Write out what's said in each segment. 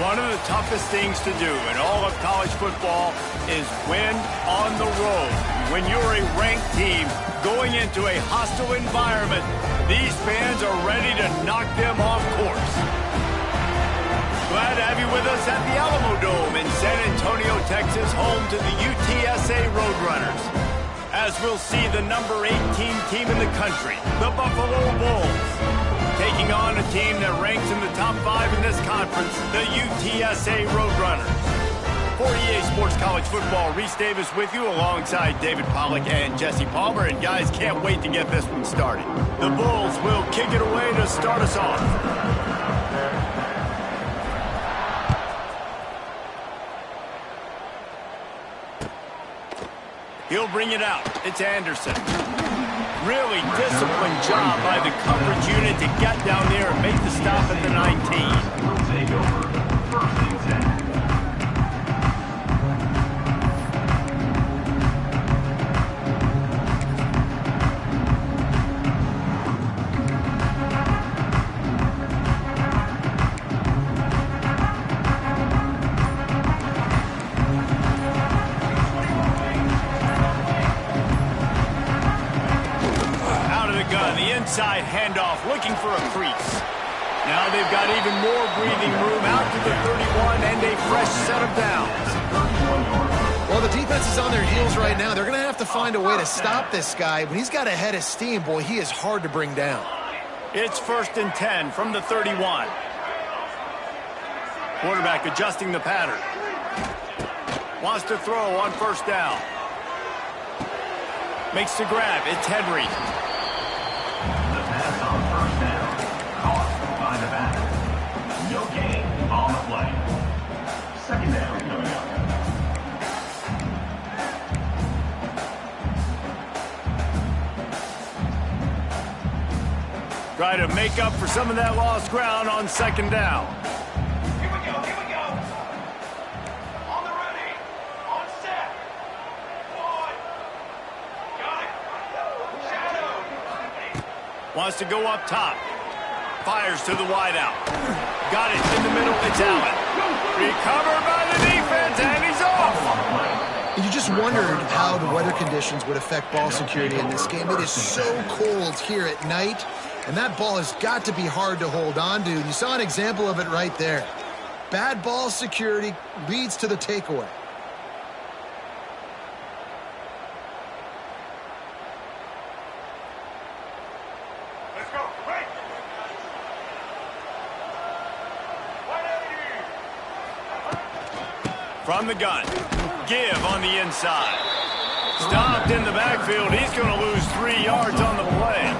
One of the toughest things to do in all of college football is win on the road. When you're a ranked team going into a hostile environment, these fans are ready to knock them off course. Glad to have you with us at the Alamo Dome in San Antonio, Texas, home to the UTSA Roadrunners. As we'll see the number 18 team in the country, the Buffalo Bulls, taking on a team that ranks in the top 5 in this conference, the UTSA Roadrunners. For EA Sports College Football, Reese Davis with you alongside David Pollack and Jesse Palmer. And guys, can't wait to get this one started. The Bulls will kick it away to start us off. He'll bring it out. It's Anderson. Really disciplined job by the coverage unit to get down there and make the stop at the 19. We'll take over first and 10. Inside handoff, looking for a crease. Now they've got even more breathing room out to the 31 and a fresh set of downs. Well, the defense is on their heels right now. They're going to have to find a way to stop this guy. When he's got a head of steam, boy, he is hard to bring down. It's 1st and 10 from the 31. Quarterback adjusting the pattern. Wants to throw on 1st down. Makes the grab. It's Henry. No gain on the play. 2nd down coming up. Try to make up for some of that lost ground on 2nd down. Here we go. On the ready. On set. 1. Got it. Shadow. Wants to go up top. Fires to the wideout. Got it in the middle. It's Allen. Recovered by the defense, and he's off. You just wondered how the weather conditions would affect ball security in this game. It is so cold here at night, and that ball has got to be hard to hold on to. You saw an example of it right there. Bad ball security leads to the takeaway. From the gun. Give on the inside. Stopped in the backfield. He's going to lose 3 yards on the play.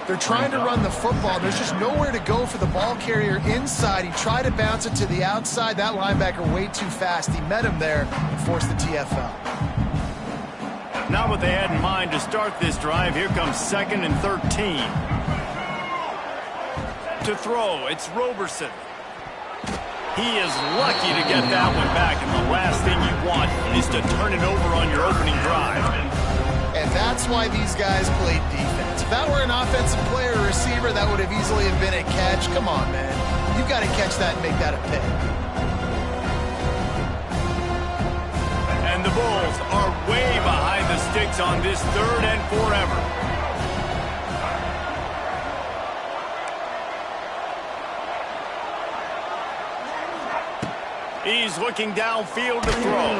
They're trying to run the football. There's just nowhere to go for the ball carrier inside. He tried to bounce it to the outside. That linebacker way too fast. He met him there and forced the TFL. Not what they had in mind to start this drive. Here comes 2nd and 13. To throw, it's Roberson. He is lucky to get that one back, and the last thing you want is to turn it over on your opening drive. And that's why these guys played defense. If that were an offensive player or receiver, that would have easily have been a catch. Come on, man. You've got to catch that and make that a pick. And the Bulls are way behind the sticks on this 3rd and forever. He's looking downfield to throw.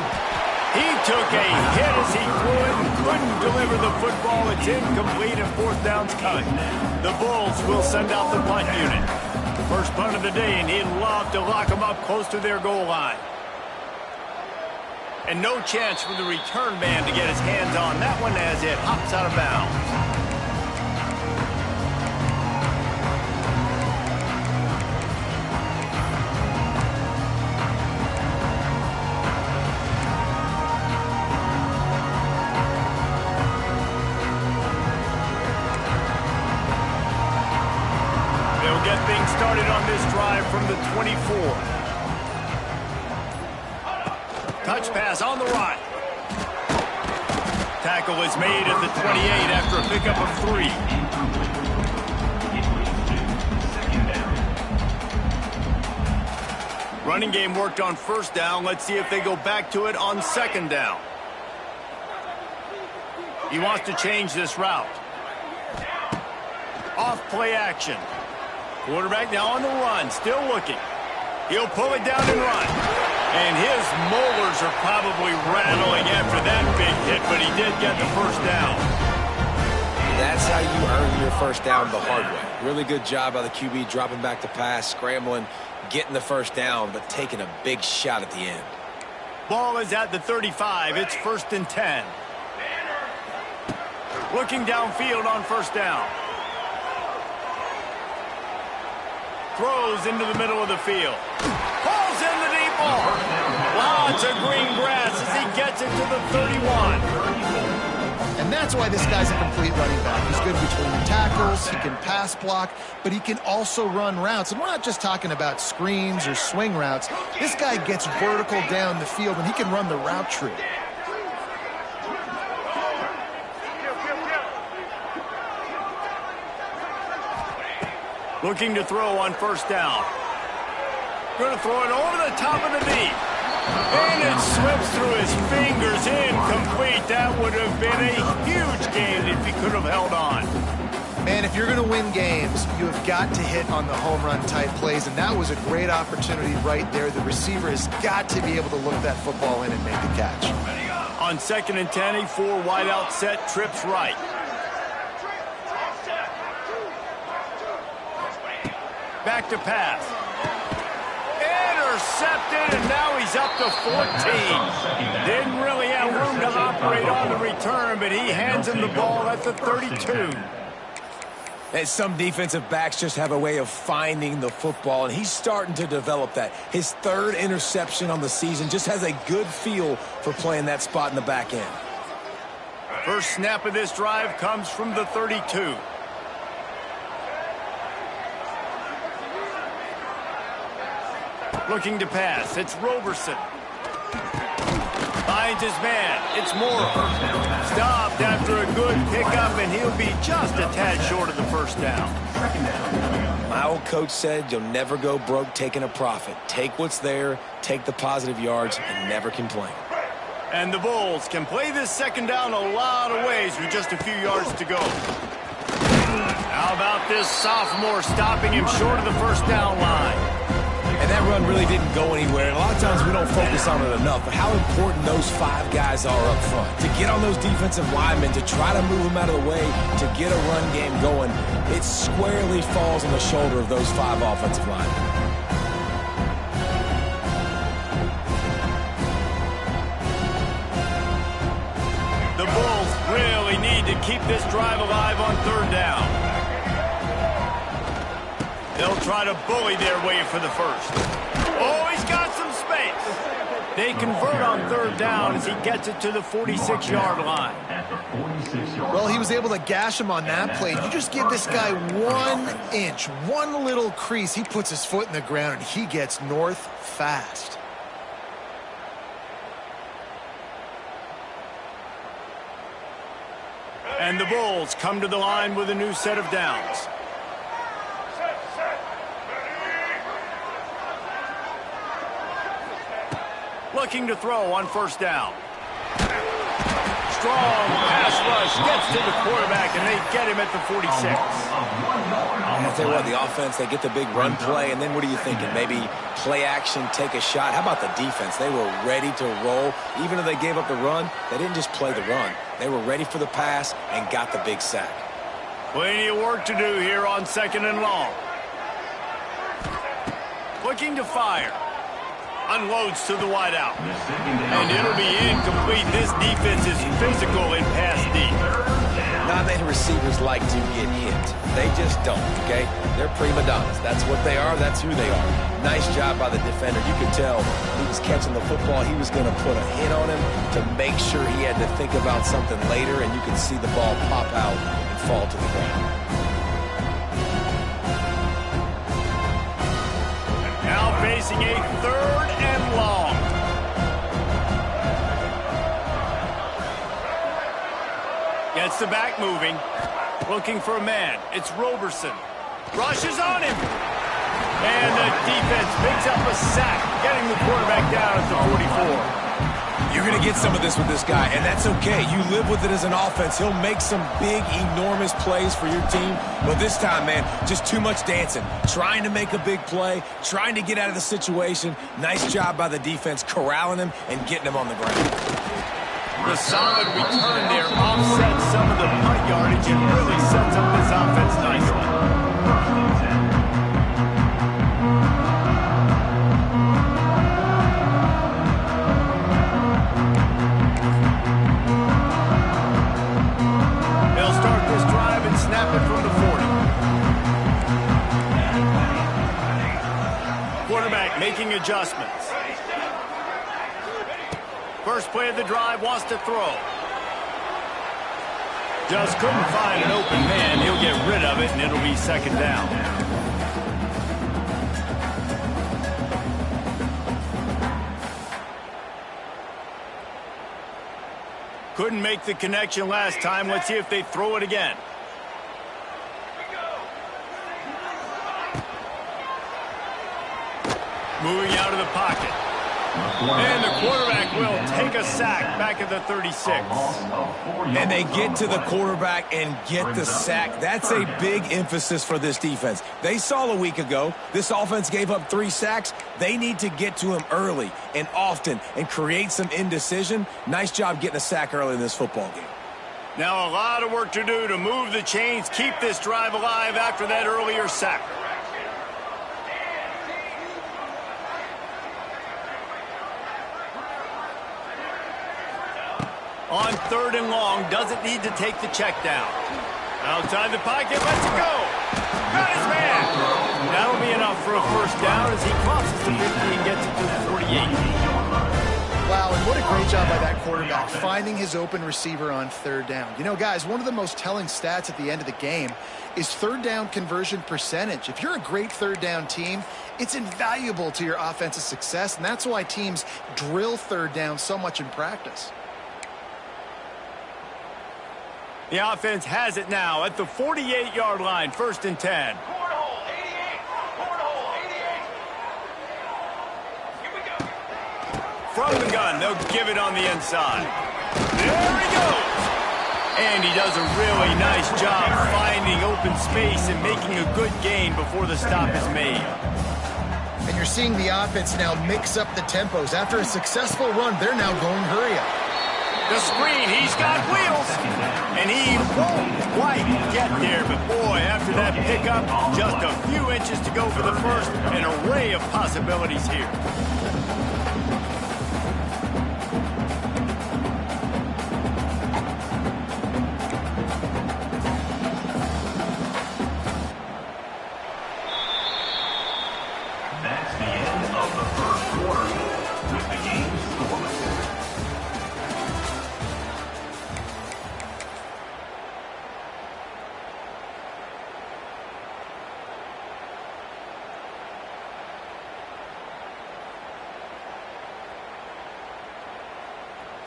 He took a hit as he threw it and couldn't deliver the football. It's incomplete and 4th down's coming. The Bulls will send out the punt unit. First punt of the day, and he'd love to lock them up close to their goal line. And no chance for the return man to get his hands on that one as it hops out of bounds. Get things started on this drive from the 24. Touch pass on the right. Tackle is made at the 28 after a pickup of 3. Running game worked on first down. Let's see if they go back to it on second down. He wants to change this route. Off play action. Quarterback now on the run, still looking. He'll pull it down and run. And his molars are probably rattling after that big hit, but he did get the first down. That's how you earn your first down the hard way. Really good job by the QB dropping back to pass, scrambling, getting the first down, but taking a big shot at the end. Ball is at the 35. It's 1st and 10. Looking downfield on first down. Throws into the middle of the field. Pulls in the deep ball. Lots of green grass as he gets it to the 31. And that's why this guy's a complete running back. He's good between the tackles, he can pass block, but he can also run routes. And we're not just talking about screens or swing routes. This guy gets vertical down the field, and he can run the route tree. Looking to throw on first down. Going to throw it over the top of the knee. And it slips through his fingers, incomplete. That would have been a huge gain if he could have held on. Man, if you're going to win games, you have got to hit on the home run type plays, and that was a great opportunity right there. The receiver has got to be able to look that football in and make the catch. On 2nd and 10, a 4 wide out set, trips right. Back to pass. Intercepted, and now he's up to 14. Didn't really have room to operate on the return, but he hands him the ball at the 32. And some defensive backs just have a way of finding the football, and he's starting to develop that. His 3rd interception on the season, just has a good feel for playing that spot in the back end. First snap of this drive comes from the 32. Looking to pass. It's Roberson. Finds his man. It's Moore. Stopped after a good pickup, and he'll be just a tad short of the first down. My old coach said you'll never go broke taking a profit. Take what's there, take the positive yards, and never complain. And the Bulls can play this second down a lot of ways with just a few yards to go. How about this sophomore stopping him short of the first down line? And that run really didn't go anywhere. And a lot of times we don't focus on it enough, but how important those 5 guys are up front. To get on those defensive linemen, to try to move them out of the way, to get a run game going, it squarely falls on the shoulder of those 5 offensive linemen. The Bulls really need to keep this drive alive on 3rd down. They'll try to bully their way for the first. Oh, he's got some space. They convert on 3rd down as he gets it to the 46-yard line. Well, he was able to gash him on that play. You just give this guy 1 inch, one little crease, he puts his foot in the ground, and he gets north fast. And the Bulls come to the line with a new set of downs. Looking to throw on first down. Strong pass rush gets to the quarterback, and they get him at the 46. I'll tell you what, the offense, they get the big run play, and then what are you thinking? Maybe play action, take a shot. How about the defense? They were ready to roll. Even though they gave up the run, they didn't just play the run. They were ready for the pass and got the big sack. Plenty of work to do here on 2nd and long. Looking to fire. Unloads to the wideout. And it'll be incomplete. This defense is physical in pass deep. Not many receivers like to get hit. They just don't, okay? They're prima donnas. That's what they are. That's who they are. Nice job by the defender. You could tell he was catching the football. He was going to put a hit on him to make sure he had to think about something later, and you could see the ball pop out and fall to the ground. Now facing a 3rd and long. Gets the back moving. Looking for a man. It's Roberson. Rushes on him. And the defense picks up a sack, getting the quarterback down at the 44. You're going to get some of this with this guy, and that's okay. You live with it as an offense. He'll make some big, enormous plays for your team. But this time, man, just too much dancing. Trying to make a big play, trying to get out of the situation. Nice job by the defense corralling him and getting him on the ground. The solid return there offsets some of the punt yardage and really sets up this offense nicely. Snap it from the 40. Quarterback making adjustments. First play of the drive, wants to throw. Just couldn't find an open man. He'll get rid of it, and it'll be second down. Couldn't make the connection last time. Let's see if they throw it again. Moving out of the pocket. And the quarterback will take a sack back at the 36. And they get to the quarterback and get the sack. That's a big emphasis for this defense. They saw a week ago, this offense gave up 3 sacks. They need to get to him early and often and create some indecision. Nice job getting a sack early in this football game. Now a lot of work to do to move the chains, keep this drive alive after that earlier sack. On 3rd and long, doesn't need to take the check down. Outside the pocket, lets it go. Got his man. That'll be enough for a first down as he crosses the 50 and gets it to the 48. Wow, and what a great job by that quarterback, finding his open receiver on 3rd down. You know, guys, one of the most telling stats at the end of the game is 3rd down conversion percentage. If you're a great 3rd down team, it's invaluable to your offensive success, and that's why teams drill 3rd down so much in practice. The offense has it now at the 48-yard line, 1st and 10. From the gun, they'll give it on the inside. There he goes. And he does a really nice job finding open space and making a good gain before the stop is made. And you're seeing the offense now mix up the tempos. After a successful run, they're now going hurry up. The screen, he's got wheels, and he won't quite get there. But boy, after that pickup, just a few inches to go for the first. An array of possibilities here. That's the end of the first quarter with the game scoreless.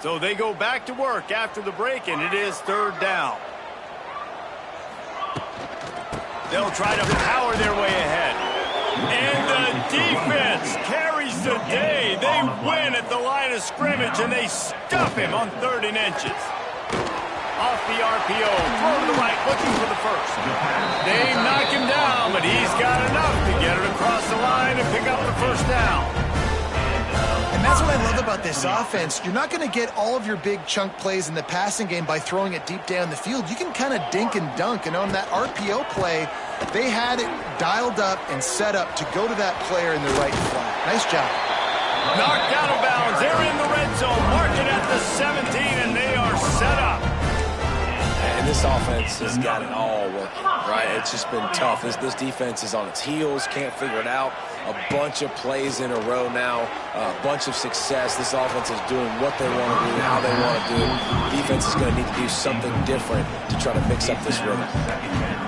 So they go back to work after the break, and it is 3rd down. They'll try to power their way ahead. And the defense carries the day. They win at the line of scrimmage, and they stuff him on 3rd and inches. Off the RPO, throw to the right, looking for the first. They knock him down, but he's got enough to get it across the line and pick up the first down. And that's what I love about this offense. You're not going to get all of your big chunk plays in the passing game by throwing it deep down the field. You can kind of dink and dunk. And on that RPO play, they had it dialed up and set up to go to that player in the right flat. Nice job. Knocked out of bounds. They're in the red zone. Mark it at the 17, and they are set up. And this offense has got it all working, right? It's just been tough. This defense is on its heels, can't figure it out. A bunch of plays in a row now, a bunch of success. This offense is doing what they want to do, how they want to do it. Defense is going to need to do something different to try to mix up this rhythm.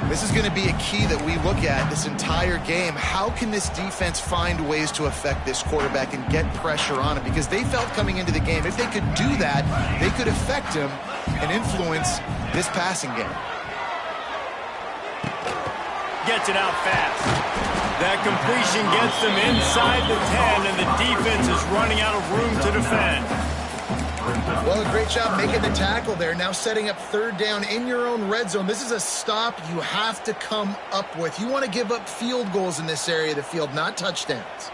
This is going to be a key that we look at this entire game. How can this defense find ways to affect this quarterback and get pressure on him? Because they felt coming into the game, if they could do that, they could affect him and influence this passing game. Gets it out fast. That completion gets them inside the 10, and the defense is running out of room to defend. Well, a great job making the tackle there. Now setting up third down in your own red zone. This is a stop you have to come up with. You want to give up field goals in this area of the field, not touchdowns.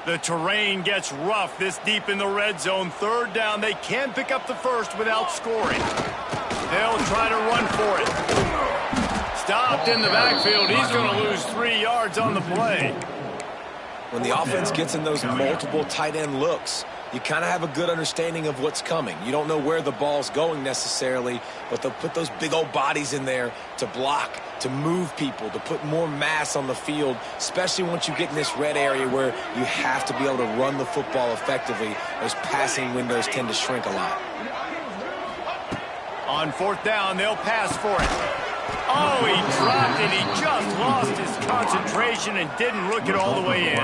The terrain gets rough this deep in the red zone. Third down, they can't pick up the first without scoring. They'll try to run for it. Stopped in the backfield. He's going to lose 3 yards on the play. When the offense gets in those multiple tight end looks, you kind of have a good understanding of what's coming. You don't know where the ball's going necessarily, but they'll put those big old bodies in there to block, to move people, to put more mass on the field, especially once you get in this red area where you have to be able to run the football effectively. Those passing windows tend to shrink a lot. On fourth down, they'll pass for it. Oh, he dropped it. He just lost his concentration and didn't look it all the way in.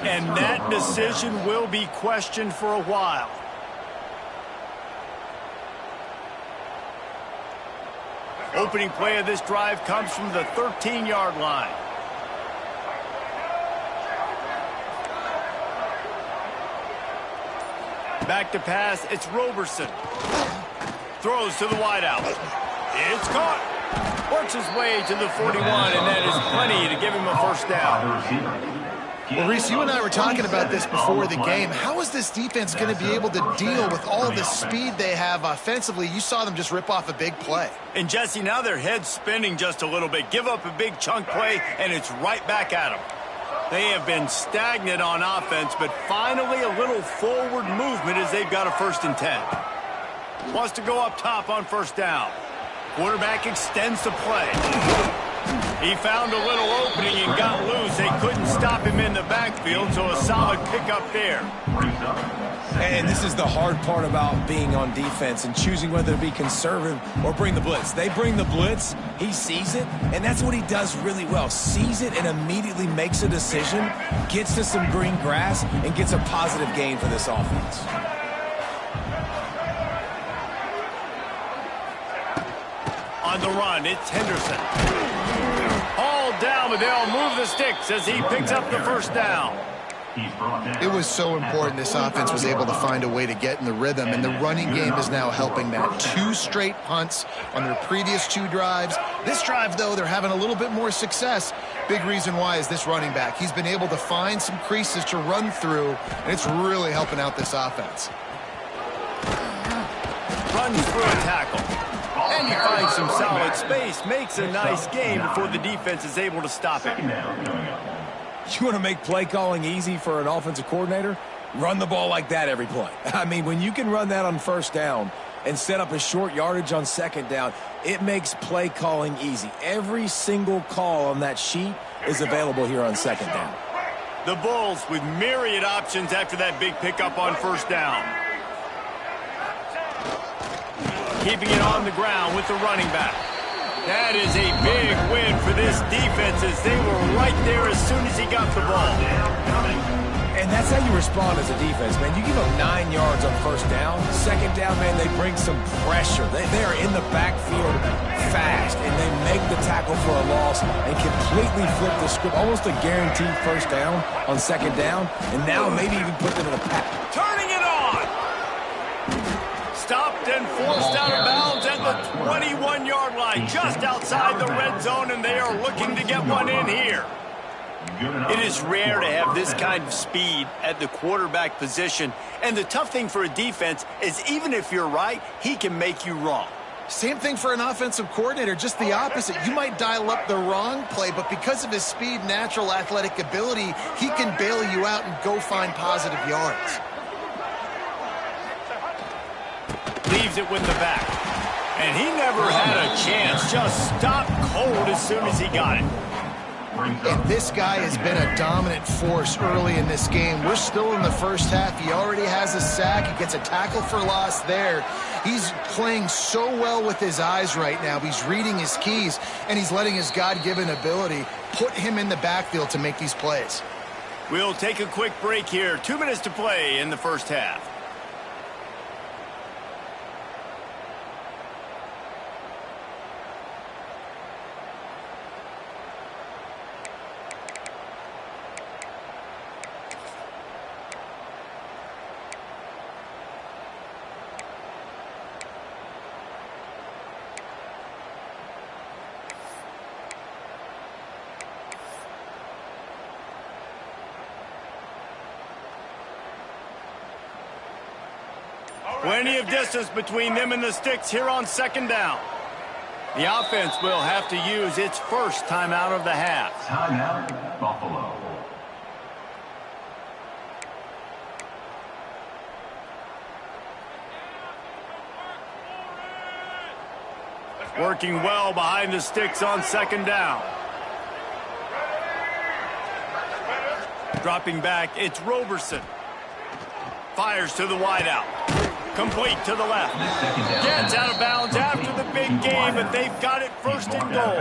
And that decision will be questioned for a while. Opening play of this drive comes from the 13-yard line. Back to pass, it's Roberson. Throws to the wideout. It's caught. Works his way to the 41, and that is plenty to give him a first down. Well, Reese, you and I were talking about this before the game. How is this defense going to be able to deal with all the speed they have offensively? You saw them just rip off a big play. And, Jesse, now their head's spinning just a little bit. Give up a big chunk play, and it's right back at them. They have been stagnant on offense, but finally a little forward movement as they've got a 1st and 10. Wants to go up top on first down. Quarterback extends the play. He found a little opening and got loose. They couldn't stop him in the backfield, so a solid pickup there. And this is the hard part about being on defense and choosing whether to be conservative or bring the blitz. They bring the blitz, he sees it, and that's what he does really well. Sees it and immediately makes a decision, gets to some green grass, and gets a positive gain for this offense. On the run, it's Henderson. All down, but they'll move the sticks as he picks up the first down. It was so important this offense was able to find a way to get in the rhythm, and the running game is now helping that. 2 straight punts on their previous 2 drives. This drive, though, they're having a little bit more success. Big reason why is this running back. He's been able to find some creases to run through, and it's really helping out this offense. Runs through a tackle. And he finds some solid space, makes a nice game before the defense is able to stop it. You want to make play calling easy for an offensive coordinator? Run the ball like that every play. I mean, when you can run that on first down and set up a short yardage on second down, it makes play calling easy. Every single call on that sheet is available here on second down. The Bulls with myriad options after that big pickup on first down. Keeping it on the ground with the running back. That is a big win for this defense as they were right there as soon as he got the ball. And that's how you respond as a defense, man. You give up 9 yards on first down. Second down, man, they bring some pressure. They are in the backfield fast, and they make the tackle for a loss and completely flip the script. Almost a guaranteed first down on second down, and now maybe even put them in a pack. Turning it on! Stopped and forced out of bounds at the 21-yard line, just outside the red zone, and they are looking to get one in here. It is rare to have this kind of speed at the quarterback position, and the tough thing for a defense is even if you're right, he can make you wrong. Same thing for an offensive coordinator, just the opposite. You might dial up the wrong play, but because of his speed, natural athletic ability, he can bail you out and go find positive yards. Leaves it with the back. And he never had a chance. Just stopped cold as soon as he got it. And this guy has been a dominant force early in this game. We're still in the first half. He already has a sack. He gets a tackle for loss there. He's playing so well with his eyes right now. He's reading his keys, and he's letting his God-given ability put him in the backfield to make these plays. We'll take a quick break here. 2 minutes to play in the first half. Plenty of distance between them and the sticks here on second down. The offense will have to use its first timeout of the half. Timeout, Buffalo. Working well behind the sticks on second down. Dropping back, it's Roberson. Fires to the wideout. Complete to the left. Gets out of bounds after the big game, but they've got it first and goal.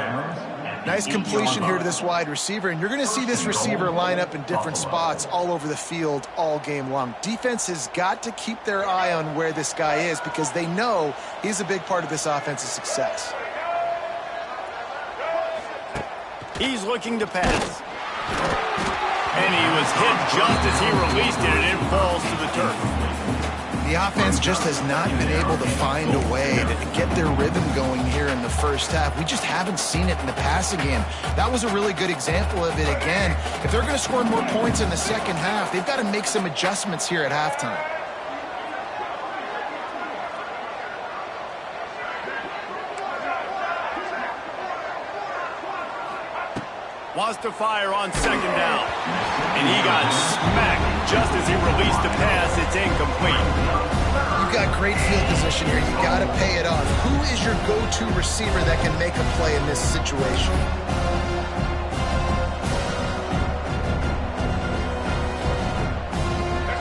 Nice completion here to this wide receiver, and you're going to see this receiver line up in different spots all over the field all game long. Defense has got to keep their eye on where this guy is because they know he's a big part of this offense's success. He's looking to pass. And he was hit just as he released it, and it falls to the turf. The offense just has not been able to find a way to get their rhythm going here in the first half. We just haven't seen it in the passing game. That was a really good example of it again. If they're going to score more points in the second half, they've got to make some adjustments here at halftime. Wants to fire on second down. And he got smacked just as he released the pass. It's incomplete. You've got great field position here. You got to pay it off. Who is your go-to receiver that can make a play in this situation?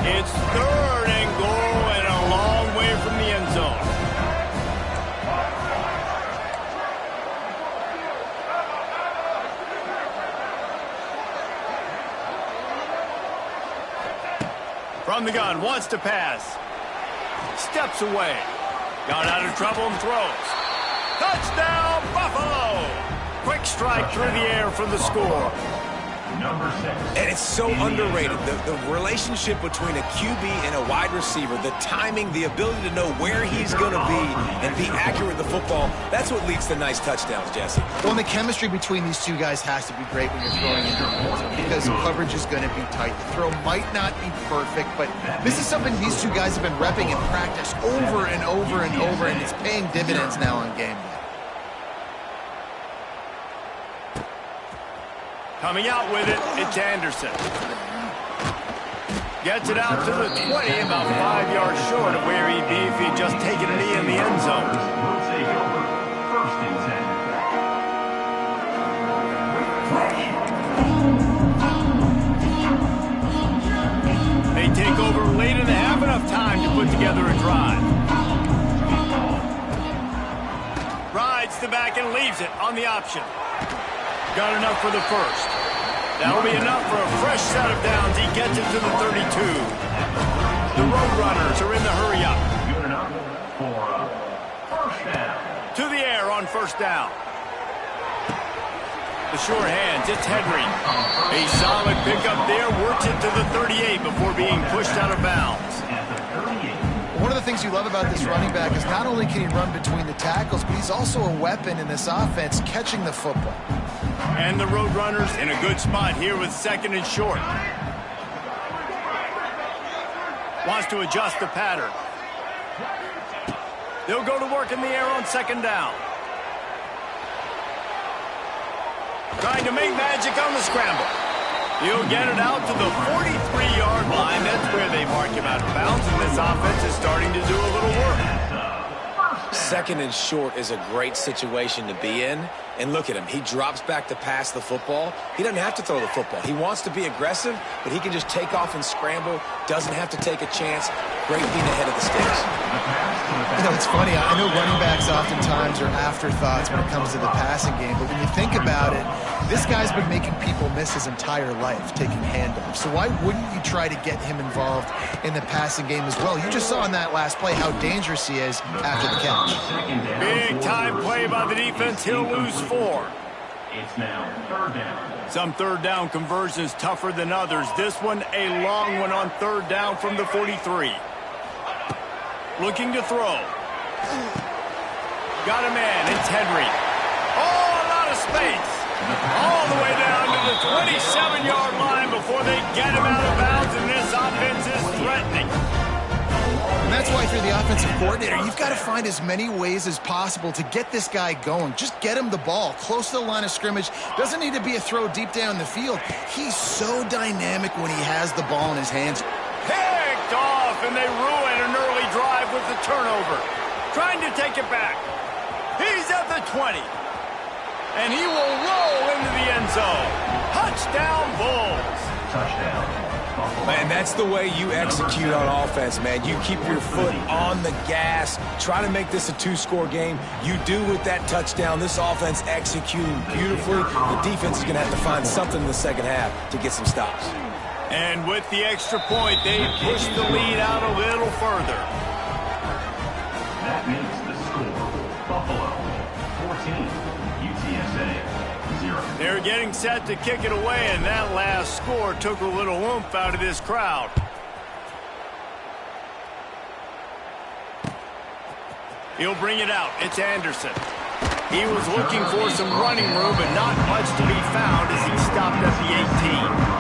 It's third and goal and a long way from the end zone. From the gun, wants to pass. Steps away. Got out of trouble and throws. Touchdown, Buffalo! Quick strike through the air for the score. Number 6. And it's so underrated. The relationship between a QB and a wide receiver, the timing, the ability to know where he's going to be and be accurate with the football, that's what leads to nice touchdowns, Jesse. Well, and the chemistry between these two guys has to be great when you're throwing into the end zone because coverage is going to be tight. The throw might not be perfect, but this is something these two guys have been repping in practice over and over and over, and it's paying dividends now on game day. Coming out with it, it's Anderson. Gets it out to the 20, about 5 yards short of where he'd be if he'd just taken a knee in the end zone. Will take over. First and 10. They take over late in the half, enough time to put together a drive. Rides the back and leaves it on the option. Got enough for the first. That'll be enough for a fresh set of downs. He gets it to the 32. The Roadrunners are in the hurry-up. Good enough for first down. To the air on first down. The sure hands, it's Henry. A solid pickup there, works it to the 38 before being pushed out of bounds. At the 38. One of the things you love about this running back is not only can he run between the tackles, but he's also a weapon in this offense, catching the football. And the Roadrunners in a good spot here with second and short. Wants to adjust the pattern. They'll go to work in the air on second down. Trying to make magic on the scramble. He'll get it out to the 43-yard line. That's where they mark him out of bounds, and this offense is starting to do a little work. Second and short is a great situation to be in. And look at him. He drops back to pass the football. He doesn't have to throw the football. He wants to be aggressive, but he can just take off and scramble. Doesn't have to take a chance. Great being ahead of the sticks. You know, it's funny. I know running backs oftentimes are afterthoughts when it comes to the passing game, but when you think about it, this guy's been making people miss his entire life taking handoffs. So why wouldn't you try to get him involved in the passing game as well? You just saw in that last play how dangerous he is after the catch. Big time play by the defense. He'll lose 4. It's now 3rd down. Some third down conversions tougher than others. This one a long one on 3rd down from the 43. Looking to throw. Got a man. It's Henry. Oh, a lot of space. All the way down to the 27-yard line before they get him out of bounds, and this offense is threatening. And that's why if you're the offensive coordinator, you've got to find as many ways as possible to get this guy going. Just get him the ball close to the line of scrimmage. Doesn't need to be a throw deep down the field. He's so dynamic when he has the ball in his hands. Picked off, and they ruin an early drive with the turnover. Trying to take it back. He's at the 20. And he will roll into the end zone. Touchdown, Bulls. Touchdown. Man, that's the way you execute on offense, man. You keep your foot on the gas. Try to make this a 2-score game. You do with that touchdown. This offense executing beautifully. The defense is going to have to find something in the second half to get some stops. And with the extra point, they push the lead out a little further. That makes the score Buffalo 14, UTSA 0. They're getting set to kick it away, and that last score took a little oomph out of this crowd. He'll bring it out. It's Anderson. He was looking for some running room, but not much to be found as he stopped at the 18.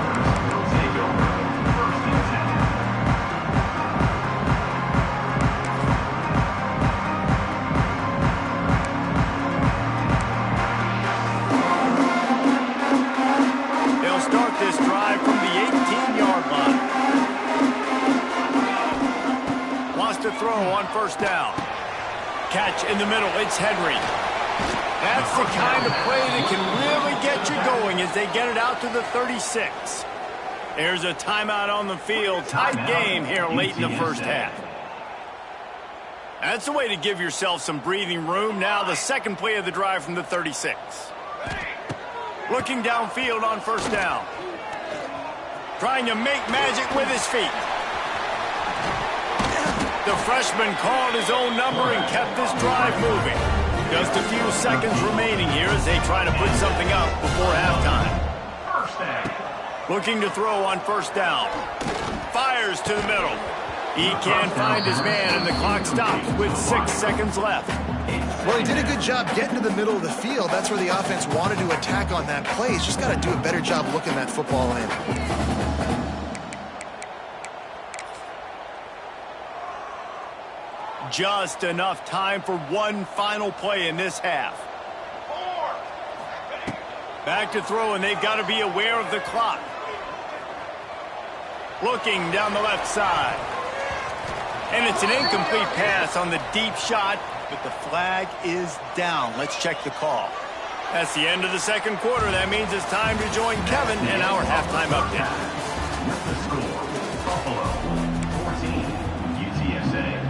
This drive from the 18-yard line. Wants to throw on 1st down. Catch in the middle. It's Henry. That's the kind of play that can really get you going as they get it out to the 36. There's a timeout on the field. Tight game here late in the first half. That's the way to give yourself some breathing room. Now the second play of the drive from the 36. Looking downfield on 1st down. Trying to make magic with his feet. The freshman called his own number and kept this drive moving. Just a few seconds remaining here as they try to put something up before halftime. Looking to throw on 1st down. Fires to the middle. He can't find his man, and the clock stops with 6 seconds left. Well, he did a good job getting to the middle of the field. That's where the offense wanted to attack on that play. He's just got to do a better job looking that football in. Just enough time for one final play in this half. Back to throw, and they've got to be aware of the clock. Looking down the left side. And it's an incomplete pass on the deep shot, but the flag is down. Let's check the call. That's the end of the second quarter. That means it's time to join Kevin in our halftime update. With the score, Buffalo 14, UTSA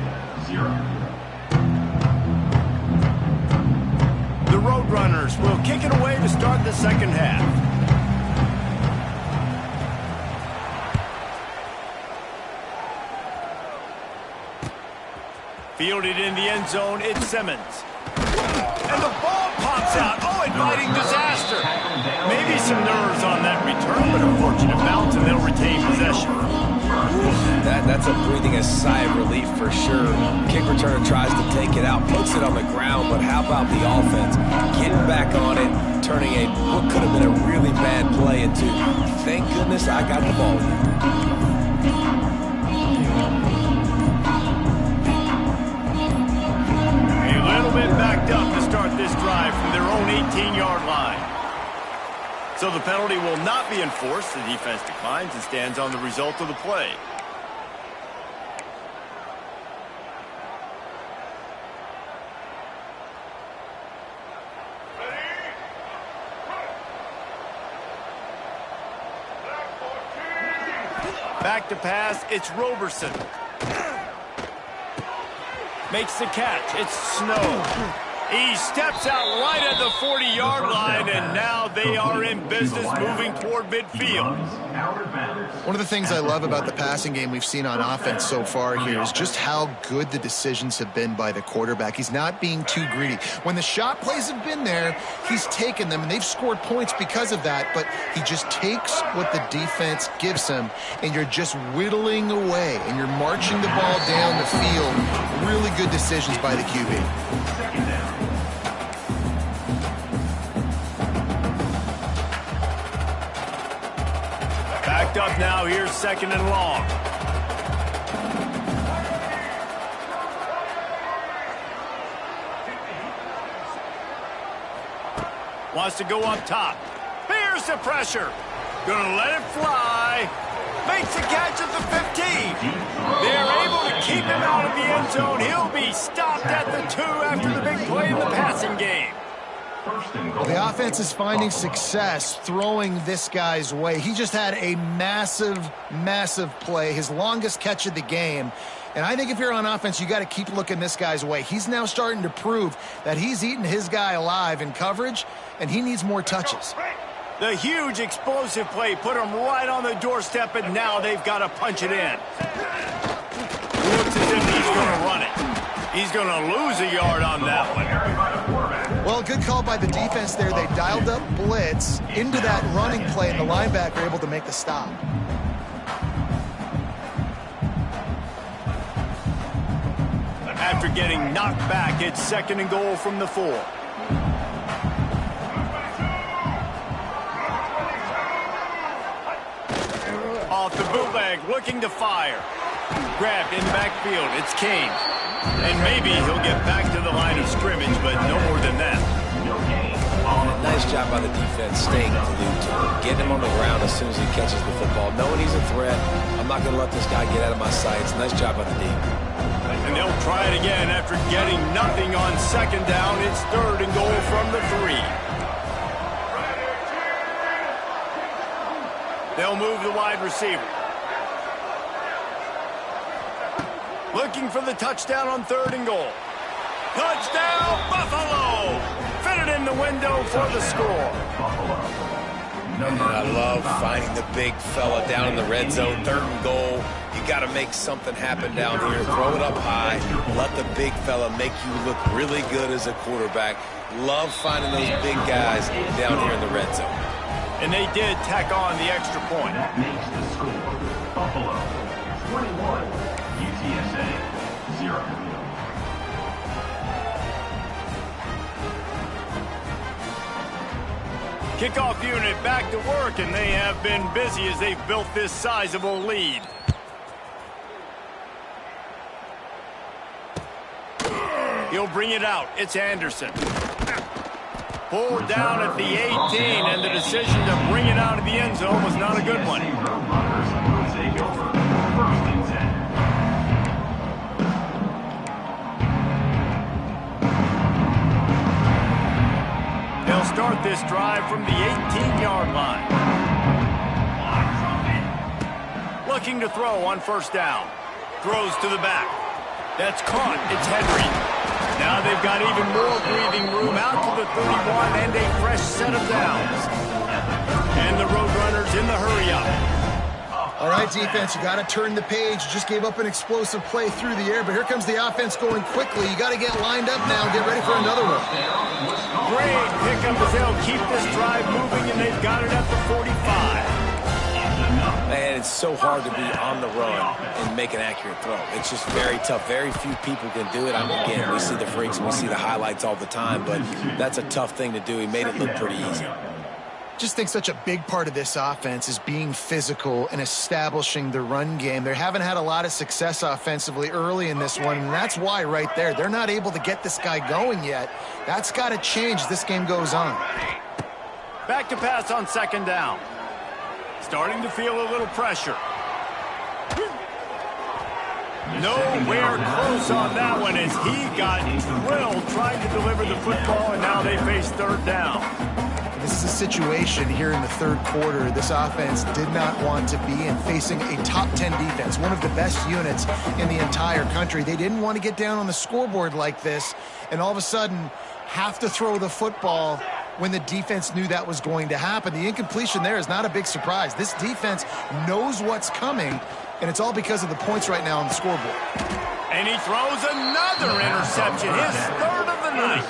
0. The Roadrunners will kick it away to start the second half. Fielded in the end zone, it's Simmons. And the ball pops out. Oh, inviting disaster. Maybe some nerves on that return, but a fortunate bounce, and they'll retain possession. That's a breathing a sigh of relief for sure. Kick returner tries to take it out, puts it on the ground, but how about the offense getting back on it, turning what could have been a really bad play into, thank goodness I got the ball here. Backed up to start this drive from their own 18-yard line. So the penalty will not be enforced. The defense declines and stands on the result of the play. Back to pass, it's Roberson. Makes the catch. It's Snow. He steps out right at the 40-yard line, and now they are in business moving toward midfield. One of the things I love about the passing game we've seen on offense so far here is just how good the decisions have been by the quarterback. He's not being too greedy. When the shot plays have been there, he's taken them, and they've scored points because of that, but he just takes what the defense gives him, and you're just whittling away, and you're marching the ball down the field. Really good decisions by the QB. Backed up now, here's 2nd and long. Wants to go up top. Here's the pressure. Gonna let it fly. Makes the catch at the 15. They're able to keep him out of the end zone. He'll be stopped at the 2 after the big play in the passing game. The offense is finding success throwing this guy's way. He just had a massive, massive play, his longest catch of the game. And I think if you're on offense, you got to keep looking this guy's way. He's now starting to prove that he's eating his guy alive in coverage, and he needs more touches. The huge explosive play put him right on the doorstep, and now they've got to punch it in. Looks as if he's going to run it. He's going to lose a yard on that one. Well, good call by the defense there. They dialed up blitz into that running play, and the linebacker able to make the stop. After getting knocked back, it's 2nd and goal from the 4. Off the bootleg, looking to fire. Grabbed in the backfield. It's Kane. And maybe he'll get back to the line of scrimmage, but no more than that. Nice job by the defense staying glued to him. Getting him on the ground as soon as he catches the football. Knowing he's a threat, I'm not going to let this guy get out of my sights. Nice job by the D. And they'll try it again after getting nothing on 2nd down. It's 3rd and goal from the 3. They'll move the wide receiver. Looking for the touchdown on 3rd and goal. Touchdown, Buffalo! Fitted in the window for the score. And I love finding the big fella down in the red zone. 3rd and goal. You got to make something happen down here. Throw it up high. Let the big fella make you look really good as a quarterback. Love finding those big guys down here in the red zone. And they did tack on the extra point. That makes the score Buffalo 21, UTSA 0. Kickoff unit back to work, and they have been busy as they've built this sizable lead. He'll bring it out. It's Anderson. Pulled down at the 18, and the decision to bring it out of the end zone was not a good one. They'll start this drive from the 18-yard line. Looking to throw on 1st down. Throws to the back. That's caught. It's Henry. Now they've got even more breathing room out to the 31 and a fresh set of downs. And the Roadrunners in the hurry-up. All right, defense, you got to turn the page. You just gave up an explosive play through the air, but here comes the offense going quickly. You got to get lined up now and get ready for another one. Great pickup as they'll keep this drive moving, and they've got it at the 45. Man, it's so hard to be on the run and make an accurate throw. It's just very tough. Very few people can do it. I mean, again, we see the freaks and we see the highlights all the time, but that's a tough thing to do. He made it look pretty easy. Just think such a big part of this offense is being physical and establishing the run game. They haven't had a lot of success offensively early in this one, and that's why right there. They're not able to get this guy going yet. That's got to change as this game goes on. Back to pass on 2nd down. Starting to feel a little pressure. Nowhere close on that one as he got drilled trying to deliver the football, and now they face 3rd down. This is a situation here in the third quarter this offense did not want to be in, facing a top 10 defense, one of the best units in the entire country. They didn't want to get down on the scoreboard like this and all of a sudden have to throw the football when the defense knew that was going to happen. The incompletion there is not a big surprise. This defense knows what's coming, and it's all because of the points right now on the scoreboard. And he throws another interception, his third of the night.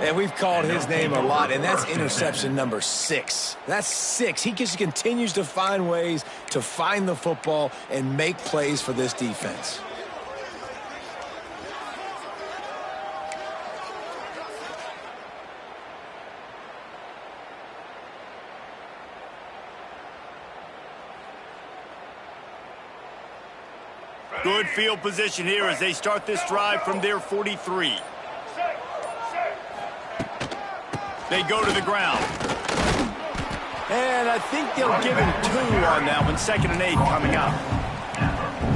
And we've called his name a lot, and that's interception number 6. That's 6. He just continues to find ways to find the football and make plays for this defense. Good field position here as they start this drive from their 43. They go to the ground. And I think they'll give him 2 on that one. 2nd and 8 coming up.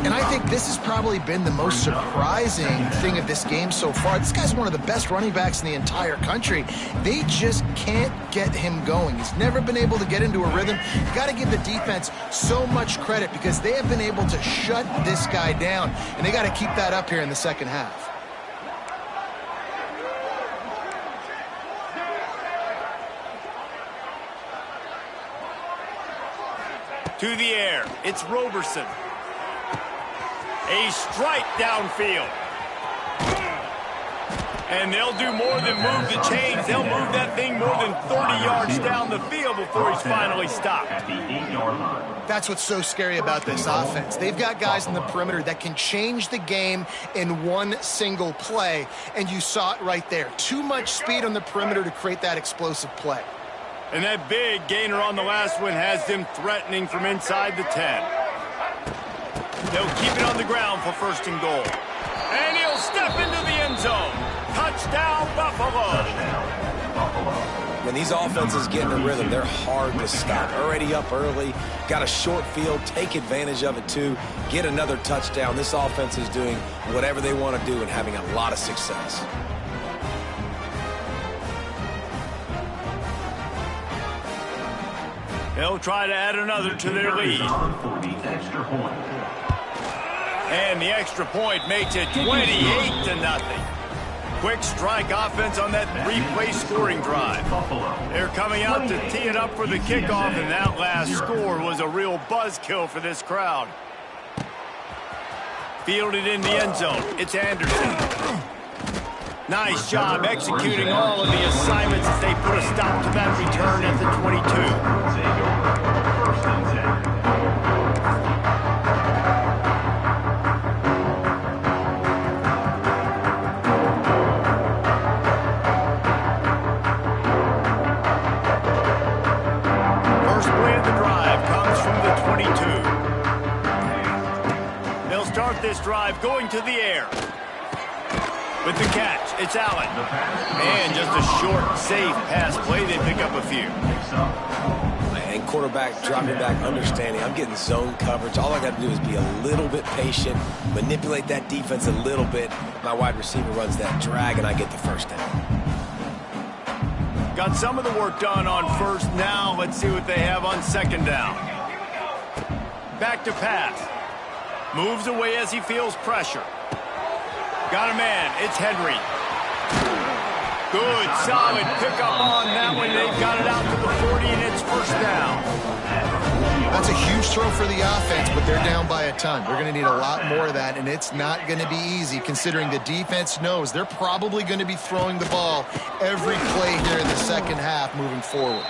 And I think this has probably been the most surprising thing of this game so far. This guy's one of the best running backs in the entire country. They just can't get him going. He's never been able to get into a rhythm. You got to give the defense so much credit because they have been able to shut this guy down, and they got to keep that up here in the second half. To the air, it's Roberson. A strike downfield. And they'll do more than move the chains. They'll move that thing more than 30 yards down the field before he's finally stopped. That's what's so scary about this offense. They've got guys in the perimeter that can change the game in one single play, and you saw it right there. Too much speed on the perimeter to create that explosive play. And that big gainer on the last one has them threatening from inside the 10. They'll keep it on the ground for 1st and goal. And he'll step into the end zone. Touchdown, Buffalo. When these offenses get in a rhythm, they're hard to stop. Already up early, got a short field, take advantage of it too, get another touchdown. This offense is doing whatever they want to do and having a lot of success. They'll try to add another to their lead. And the extra point makes it 28-0. Quick strike offense on that 3-play scoring drive. They're coming out to tee it up for the kickoff, and that last score was a real buzzkill for this crowd. Fielded in the end zone. It's Anderson. Nice job executing all of the assignments as they put a stop to that return at the 22. This drive going to the air. With the catch, it's Allen. And just a short, safe pass play. They pick up a few. And quarterback dropping back, understanding I'm getting zone coverage. All I got to do is be a little bit patient, manipulate that defense a little bit. My wide receiver runs that drag, and I get the 1st down. Got some of the work done on 1st. Now let's see what they have on 2nd down. Back to pass. Moves away as he feels pressure. Got a man. It's Henry. Good, solid pickup on that one. They've got it out to the 40, and it's 1st down. That's a huge throw for the offense, but they're down by a ton. They're going to need a lot more of that, and it's not going to be easy considering the defense knows they're probably going to be throwing the ball every play here in the second half moving forward.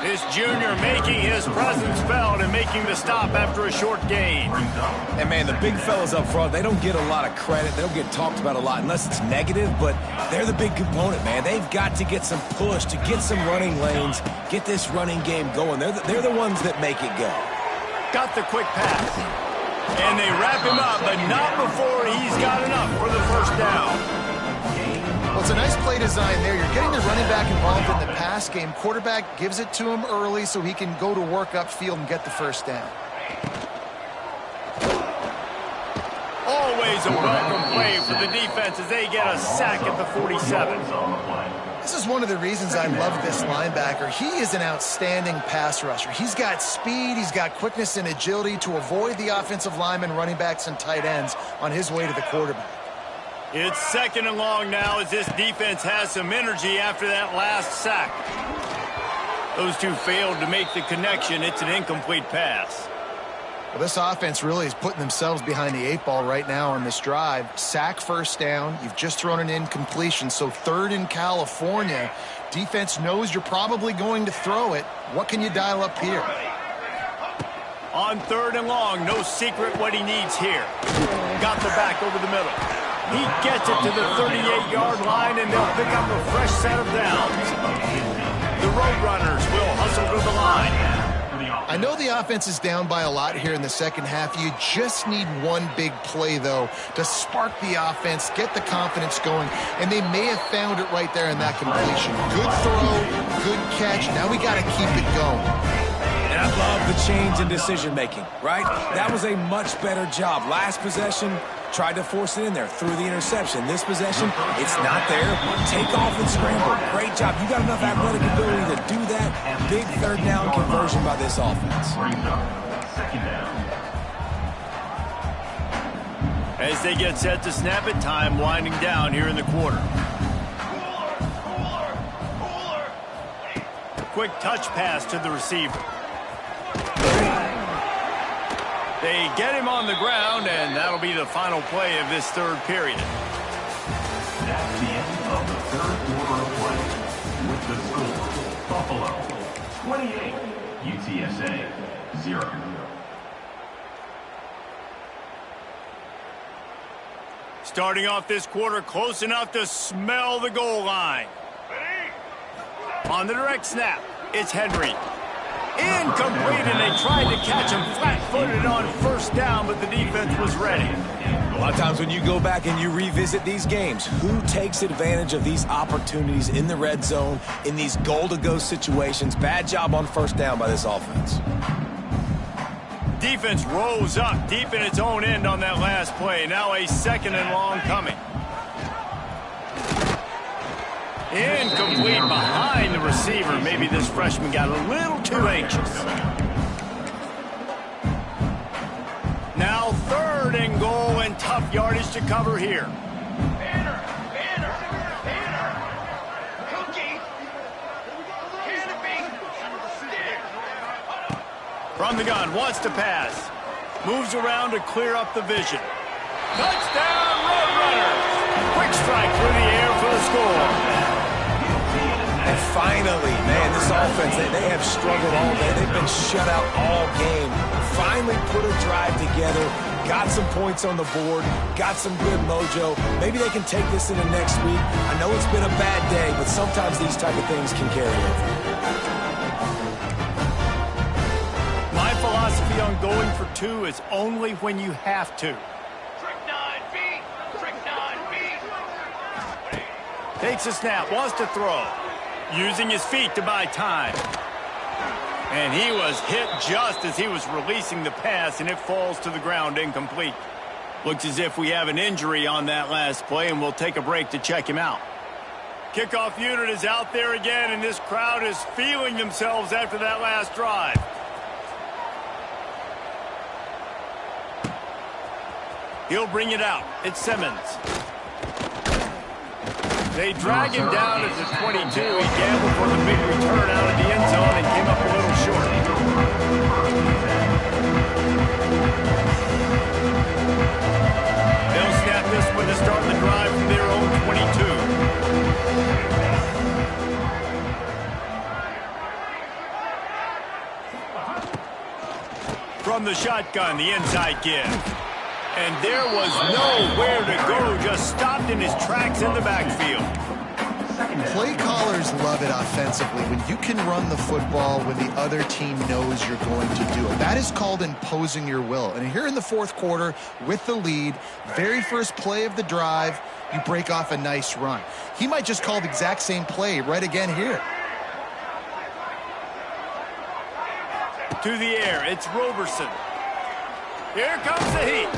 This junior making his presence felt and making the stop after a short gain. And, man, the big fellas up front, they don't get a lot of credit. They don't get talked about a lot unless it's negative, but they're the big component, man. They've got to get some push, to get some running lanes, get this running game going. They're the ones that make it go. Got the quick pass. And they wrap him up, but not before he's got enough for the 1st down. Well, it's a nice play design there. You're getting the running back involved in the pass game. Quarterback gives it to him early so he can go to work upfield and get the 1st down. Always a welcome play for the defense as they get a sack at the 47. This is one of the reasons I love this linebacker. He is an outstanding pass rusher. He's got speed, he's got quickness and agility to avoid the offensive linemen, running backs, and tight ends on his way to the quarterback. It's 2nd and long now as this defense has some energy after that last sack. Those two failed to make the connection. It's an incomplete pass. Well, this offense really is putting themselves behind the 8 ball right now on this drive. Sack, first down. You've just thrown an incompletion, so 3rd in California. Defense knows you're probably going to throw it. What can you dial up here? On 3rd and long, no secret what he needs here. Got the back over the middle. He gets it to the 38-yard line, and they'll pick up a fresh set of downs. The Roadrunners will hustle to the line. I know the offense is down by a lot here in the second half. You just need one big play, though, to spark the offense, get the confidence going, and they may have found it right there in that completion. Good throw, good catch. Now we got to keep it going. And I love the change in decision-making, right? That was a much better job. Last possession, tried to force it in there, threw the interception. This possession, it's not there. Take off and scramble. Great job. You got enough athletic ability to do that. Big 3rd down conversion by this offense. As they get set to snap it, time winding down here in the quarter. Quick touch pass to the receiver. They get him on the ground, and that'll be the final play of this 3rd period. That's the end of the 3rd quarter of play. With the score, Buffalo 28, UTSA 0. Starting off this quarter close enough to smell the goal line. On the direct snap, it's Henry. Incomplete, and they tried to catch him flat-footed on 1st down, but the defense was ready. A lot of times when you go back and you revisit these games, who takes advantage of these opportunities in the red zone, in these goal-to-go situations? Bad job on 1st down by this offense. Defense rose up deep in its own end on that last play. Now a 2nd and long coming. Incomplete behind the receiver. Maybe this freshman got a little too anxious. Now 3rd and goal, and tough yardage to cover here. From the gun, wants to pass. Moves around to clear up the vision. Touchdown, Roadrunners! Quick strike through the air for the score. And finally, man, this offense, they have struggled all day. They've been shut out all game. Finally put a drive together, got some points on the board, got some good mojo. Maybe they can take this into next week. I know it's been a bad day, but sometimes these type of things can carry over. My philosophy on going for 2 is only when you have to. Takes a snap, wants to throw. Using his feet to buy time. And he was hit just as he was releasing the pass, and it falls to the ground incomplete. Looks as if we have an injury on that last play, and we'll take a break to check him out. Kickoff unit is out there again, and this crowd is feeling themselves after that last drive. He'll bring it out. It's Simmons. They drag him down at the 22. He gambled for the big return out of the end zone and came up a little short. They'll snap this one to start the drive from their own 22. From the shotgun, the inside give. And there was nowhere to go, just stopped in his tracks in the backfield. Play callers love it offensively when you can run the football when the other team knows you're going to do it. That is called imposing your will. And here in the 4th quarter, with the lead, very first play of the drive, you break off a nice run. He might just call the exact same play right again here. To the air, it's Roberson. Here comes the heat.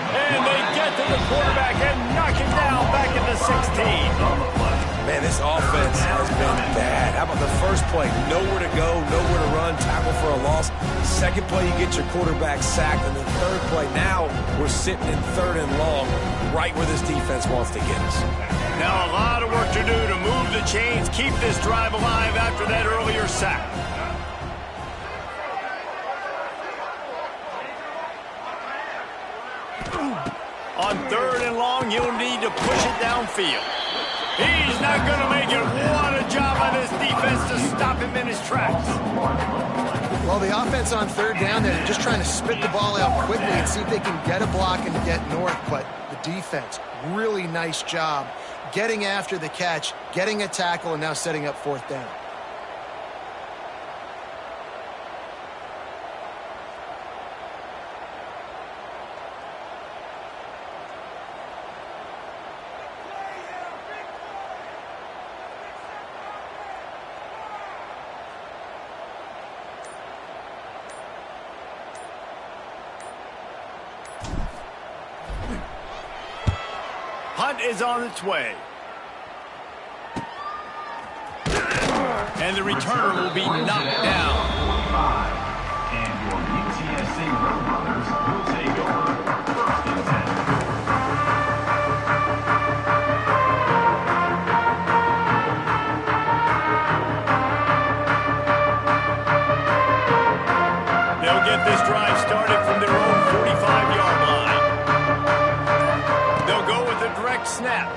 And they get to the quarterback and knock him down back at the 16. Man, this offense has been bad. How about the first play? Nowhere to go, nowhere to run, tackle for a loss. Second play, you get your quarterback sacked. And the third play, now we're sitting in 3rd and long, right where this defense wants to get us. Now a lot of work to do to move the chains, keep this drive alive after that earlier sack. On 3rd and long, you'll need to push it downfield. He's not going to make it. What a job by this defense to stop him in his tracks. Well, the offense on 3rd down, they're just trying to spit the ball out quickly and see if they can get a block and get north. But the defense, really nice job getting after the catch, getting a tackle, and now setting up 4th down. Punt is on its way. And the returner will be knocked down. And your UTSA Roadrunners will take over 1st and 10. They'll get this drive started from their own 45-yard line. They'll go with a direct snap.